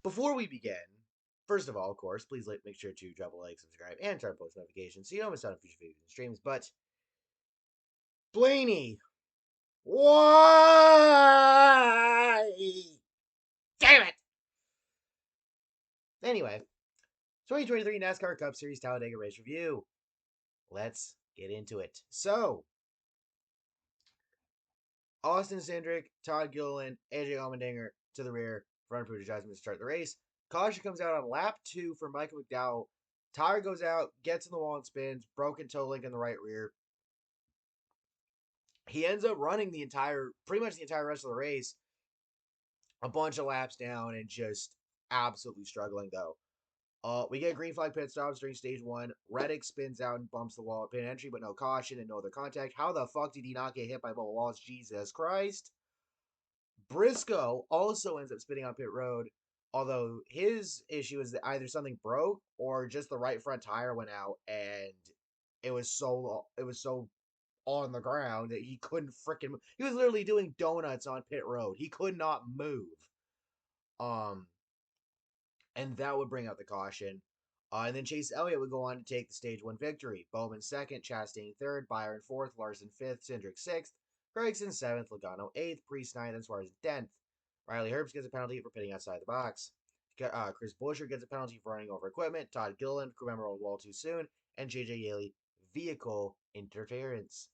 Before we begin, first of all, of course, please make sure to drop a like, subscribe, and turn on post notifications so you don't miss out on future videos and streams. But Blaney, why? Damn it! Anyway, 2023 NASCAR Cup Series Talladega race review. Let's get into it. So, Austin Cindric, Todd Gilliland, AJ Allmendinger to the rear, front proof adjustments to start the race. Caution comes out on lap 2 for Michael McDowell. Tire goes out, gets in the wall and spins, broken toe link in the right rear. He ends up running pretty much the entire rest of the race, a bunch of laps down and just absolutely struggling though. We get green flag pit stops during stage 1. Reddick spins out and bumps the wall at pit entry, but no caution and no other contact. How the fuck did he not get hit by Bubba Wallace? Jesus Christ. Briscoe also ends up spinning on pit road, although his issue is that either something broke or just the right front tire went out, and it was so on the ground that he couldn't freaking move. He was literally doing donuts on pit road. He could not move. Um, and that would bring out the caution. And then Chase Elliott would go on to take the stage 1 victory. Bowman second, Chastain third, Byron fourth, Larson fifth, Cindric sixth, Gregson seventh, Logano eighth, Priest ninth, and Suarez 10th. Riley Herbst gets a penalty for pitting outside the box. Chris Buescher gets a penalty for running over equipment. Todd Gilliland, crew member, wall too soon. And JJ YELEY, vehicle interference.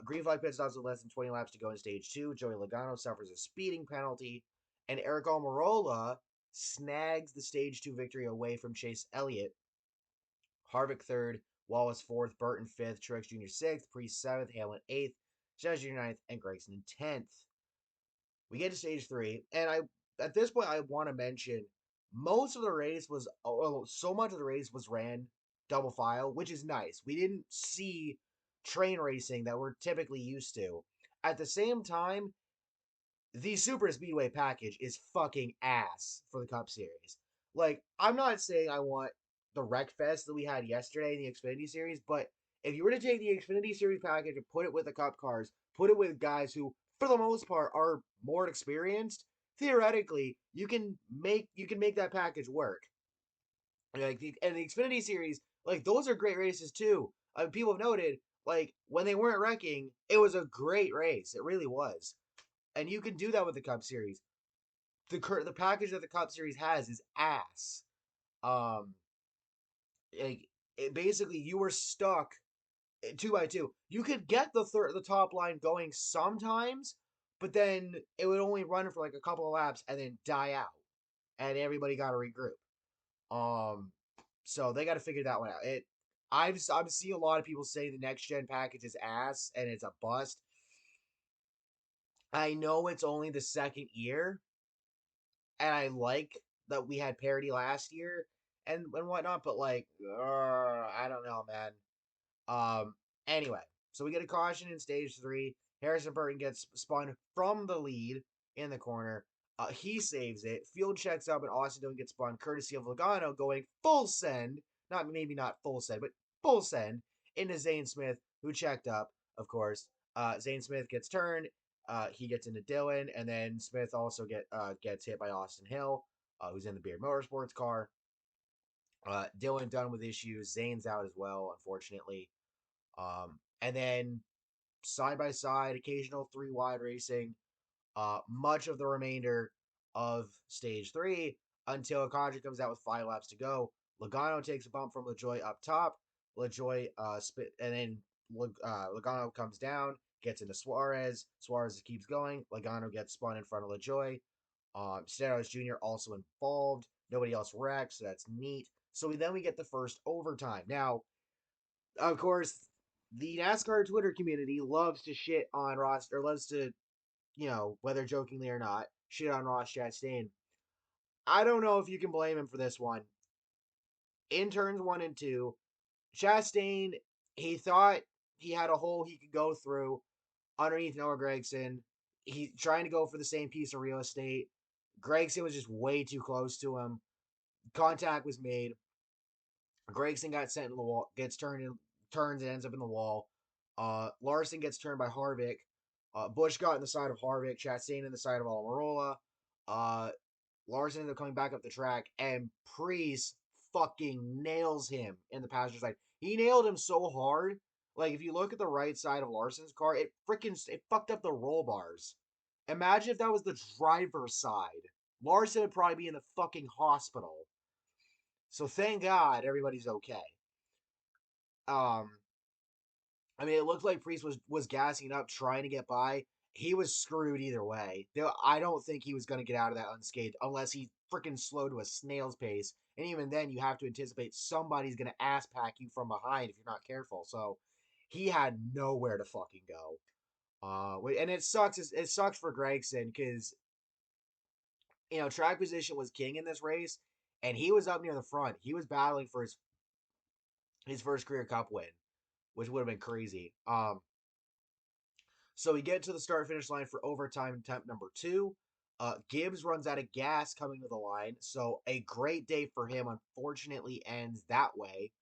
Green flag pit stops with less than 20 laps to go in stage 2. Joey Logano suffers a speeding penalty. And Eric Almirola snags the stage 2 victory away from Chase Elliott. Harvick third, Wallace fourth, Burton fifth, Truex Jr. sixth, Priest seventh, Hamlin eighth, Jones Jr. ninth, and Gragson 10th. We get to stage 3, and at this point I want to mention most of the race was so much of the race was ran double file, which is nice. We didn't see train racing that we're typically used to. At the same time, the Super Speedway package is fucking ass for the Cup Series. Like, I'm not saying I want the Wreck Fest that we had yesterday in the Xfinity Series, but if you were to take the Xfinity Series package and put it with the Cup cars, put it with guys who, for the most part, are more experienced, theoretically, you can make that package work. And the Xfinity Series, like those are great races too. People have noted, like when they weren't wrecking, it was a great race. It really was, and you can do that with the Cup Series. The package that the Cup Series has is ass. Um, like basically you were stuck 2 by 2. You could get the top line going sometimes, but then it would only run for like a couple of laps and then die out, and everybody got to regroup. Um, so they got to figure that one out. I'm seeing a lot of people say the next gen package is ass and it's a bust. I know it's only the second year, and I like that we had parity last year and whatnot, but like, I don't know, man. Um, anyway, so we get a caution in stage 3. Harrison Burton gets spun from the lead in the corner. He saves it. Field checks up, and Austin Dillon gets spun, courtesy of Logano going full send. Not full send, but full send into Zane Smith, who checked up, of course. Zane Smith gets turned. He gets into Dillon, and then Smith also gets hit by Austin Hill, who's in the Beard Motorsports car. Dillon done with issues. Zane's out as well, unfortunately. And then side by side, occasional 3 wide racing, much of the remainder of stage 3 until Akaji comes out with 5 laps to go. Logano takes a bump from LaJoy up top. LaJoy and then Logano comes down, gets into Suarez. Suarez keeps going. Logano gets spun in front of LaJoy. Stenhouse Jr. also involved. Nobody else wrecked, so that's neat. So we get the first overtime. Now, of course, the NASCAR Twitter community loves to shit on Ross, or loves to, whether jokingly or not, shit on Ross Chastain. I don't know if you can blame him for this one. In turns 1 and 2, Chastain, he thought he had a hole he could go through underneath Noah Gragson. He trying to go for the same piece of real estate. Gragson was just way too close to him. Contact was made. Gragson got sent in the wall, gets turns and ends up in the wall. Larson gets turned by Harvick. Busch got in the side of Harvick. Chastain in the side of Almirola. Larson ends up coming back up the track, and Priest fucking nails him in the passenger side. He nailed him so hard. Like if you look at the right side of Larson's car, it fucked up the roll bars. Imagine if that was the driver's side. Larson would probably be in the fucking hospital. So thank God everybody's okay. Um, I mean, it looked like Priest was gassing up, trying to get by. He was screwed either way. I don't think he was going to get out of that unscathed unless he freaking slowed to a snail's pace. And even then, you have to anticipate somebody's going to ass pack you from behind if you're not careful. So he had nowhere to fucking go. And it sucks. It sucks for Gregson because track position was king in this race, and he was up near the front. He was battling for his first career Cup win, which would have been crazy. So we get to the start finish line for overtime attempt number 2. Gibbs runs out of gas coming to the line, so a great day for him. Unfortunately, ends that way.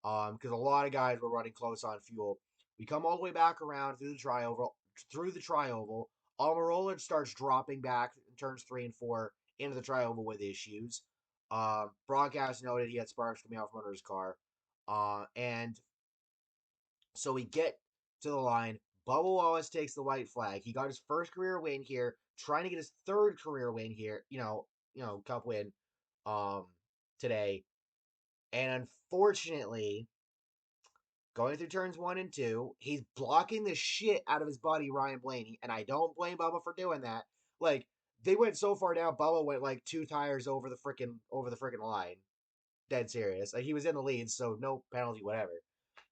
Because a lot of guys were running close on fuel. We come all the way back around through the trioval. Almirola starts dropping back in turns 3 and 4 into the trioval with issues. Broadcast noted he had sparks coming out from under his car. And so we get to the line. Bubba Wallace takes the white flag. He got his first career win here, trying to get his third career win here. Cup win, um, today. And unfortunately, going through turns 1 and 2, he's blocking the shit out of his buddy Ryan Blaney, and I don't blame Bubba for doing that. Like they went so far down, Bubba went like 2 tires over the freaking line. Dead serious. Like he was in the lead, so no penalty, whatever.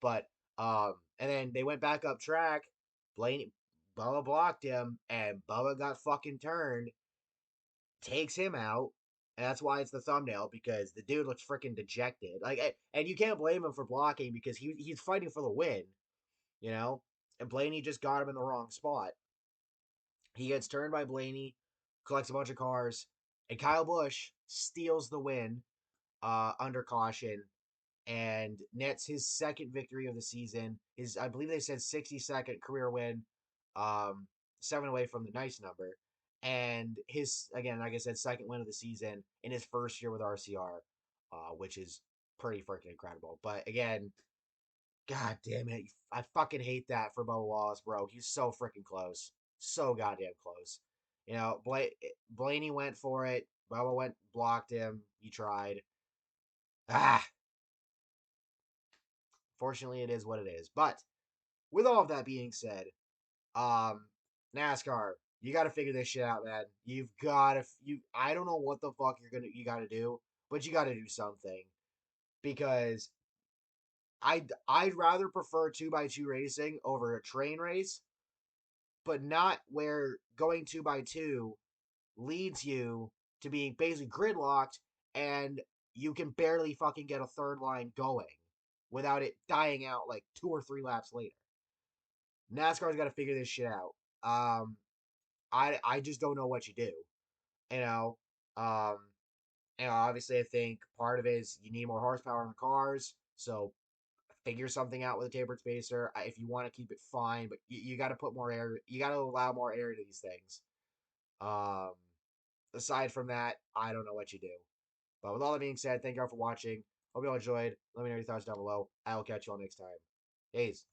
But and then they went back up track. Blaney Bubba blocked him, and Bubba got fucking turned, takes him out, and that's why it's the thumbnail because the dude looks freaking dejected. And you can't blame him for blocking because he's fighting for the win, you know. And Blaney just got him in the wrong spot. He gets turned by Blaney, collects a bunch of cars, and Kyle Busch steals the win under caution and nets his second victory of the season. I believe they said 62nd career win, um, 7 away from the nice number, and his again, like I said, second win of the season in his first year with RCR, which is pretty freaking incredible. But again, god damn it, I fucking hate that for Bubba Wallace, bro. He's so freaking close, so goddamn close. Blaney went for it. Bubba went blocked him. He tried. Ah, fortunately, it is what it is. But with all of that being said, um, NASCAR, you got to figure this shit out, man. You've got to. I don't know what the fuck you got to do, but you got to do something because I'd rather prefer 2x2 racing over a train race, but not where going 2x2 leads you to being basically gridlocked and you can barely fucking get a third line going without it dying out like 2 or 3 laps later. NASCAR's got to figure this shit out. I just don't know what you do. You know, um, obviously I think part of it is you need more horsepower in the cars, so figure something out with a tapered spacer if you want to keep it fine, but you got to put more air. You got to allow more air to these things. Um, Aside from that, I don't know what you do. But with all that being said, thank you all for watching. Hope you all enjoyed. Let me know your thoughts down below. I will catch you all next time. Peace.